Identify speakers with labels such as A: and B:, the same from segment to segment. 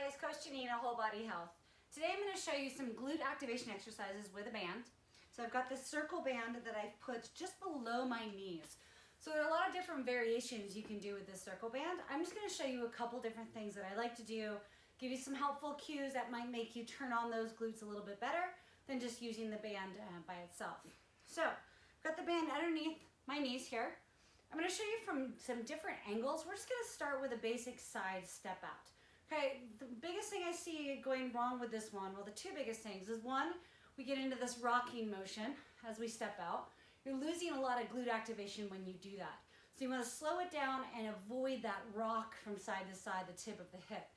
A: guys, Coach Janina, Whole Body Health. Today I'm going to show you some glute activation exercises with a band. So I've got this circle band that I've put just below my knees. So there are a lot of different variations you can do with this circle band. I'm just going to show you a couple different things that I like to do, give you some helpful cues that might make you turn on those glutes a little bit better than just using the band by itself. So I've got the band underneath my knees here. I'm going to show you from some different angles. We're just going to start with a basic side step out. Okay, the biggest thing I see going wrong with this one, well, the two biggest things is one, we get into this rocking motion as we step out. You're losing a lot of glute activation when you do that. So you want to slow it down and avoid that rock from side to side, the tip of the hip.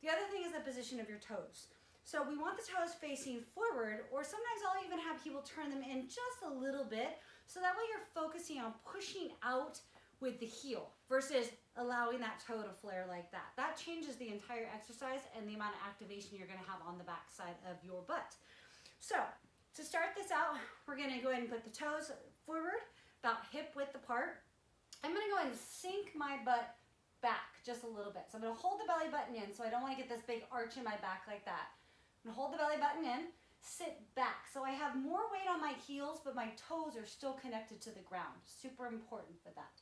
A: The other thing is the position of your toes. So we want the toes facing forward, or sometimes I'll even have people turn them in just a little bit, so that way you're focusing on pushing out with the heel versus allowing that toe to flare like that. That changes the entire exercise and the amount of activation you're going to have on the back side of your butt. So to start this out, we're going to go ahead and put the toes forward, about hip width apart. I'm going to go ahead and sink my butt back just a little bit. So I'm going to hold the belly button in, so I don't want to get this big arch in my back like that. I'm going to hold the belly button in, sit back. So I have more weight on my heels, but my toes are still connected to the ground. Super important for that.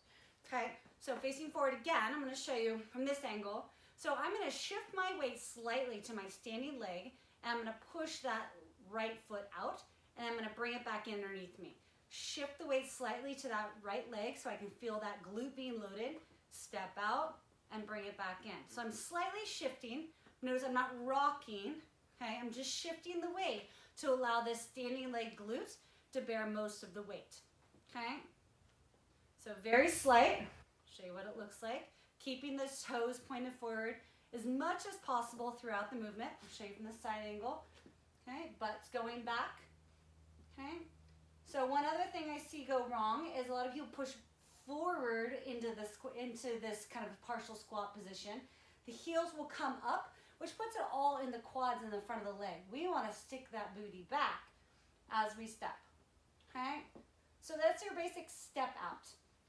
A: Okay, so facing forward again, I'm going to show you from this angle. So I'm going to shift my weight slightly to my standing leg, and I'm going to push that right foot out, and I'm going to bring it back in underneath me. Shift the weight slightly to that right leg so I can feel that glute being loaded. Step out and bring it back in. So I'm slightly shifting. Notice I'm not rocking. Okay, I'm just shifting the weight to allow this standing leg glute to bear most of the weight. Okay. So very slight, show you what it looks like. Keeping the toes pointed forward as much as possible throughout the movement. I'll show you from the side angle. Okay, butt's going back. Okay, so one other thing I see go wrong is a lot of people push forward into this kind of partial squat position. The heels will come up, which puts it all in the quads in the front of the leg. We want to stick that booty back as we step. Okay, so that's your basic step out.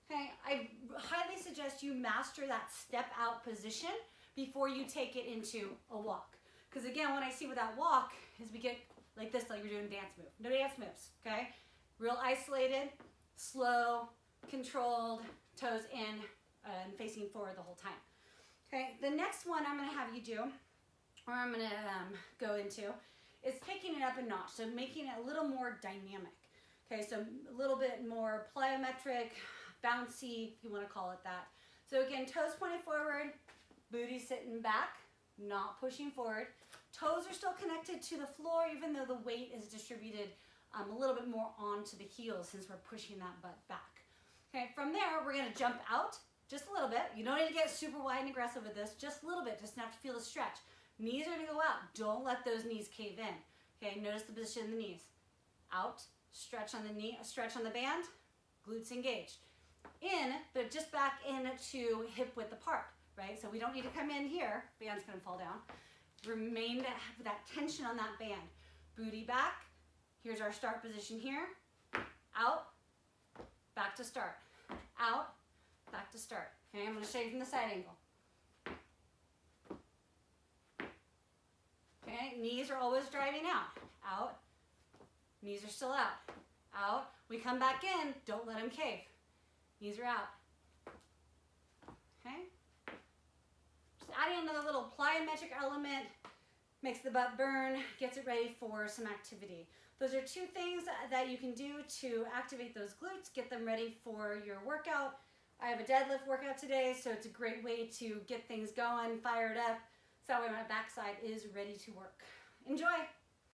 A: Okay, I highly suggest you master that step out position before you take it into a walk. Because again, what I see with that walk is we get like this, like you're doing a dance move. No dance moves, okay? Real isolated, slow, controlled, toes in, and facing forward the whole time. Okay, the next one I'm gonna have you do, or I'm gonna go into, is taking it up a notch. So making it a little more dynamic. Okay, so a little bit more plyometric, bouncy, if you want to call it that. So again, toes pointed forward, booty sitting back, not pushing forward. Toes are still connected to the floor, even though the weight is distributed a little bit more onto the heels since we're pushing that butt back. Okay, from there, we're going to jump out just a little bit. You don't need to get super wide and aggressive with this, just a little bit, just enough to feel the stretch. Knees are going to go out. Don't let those knees cave in. Okay, notice the position of the knees. Out, stretch on the knee, stretch on the band, glutes engaged. In, but just back into hip width apart, right? So we don't need to come in here. Band's going to fall down. Remain to have that tension on that band. Booty back. Here's our start position here. Out, back to start. Out, back to start. Okay, I'm going to show you from the side angle. Okay, knees are always driving out. Out. Knees are still out. Out. We come back in. Don't let them cave. Knees are out. Okay. Just adding another little plyometric element, makes the butt burn, gets it ready for some activity. Those are two things that you can do to activate those glutes, get them ready for your workout. I have a deadlift workout today, so it's a great way to get things going, fired up, so that way my backside is ready to work. Enjoy!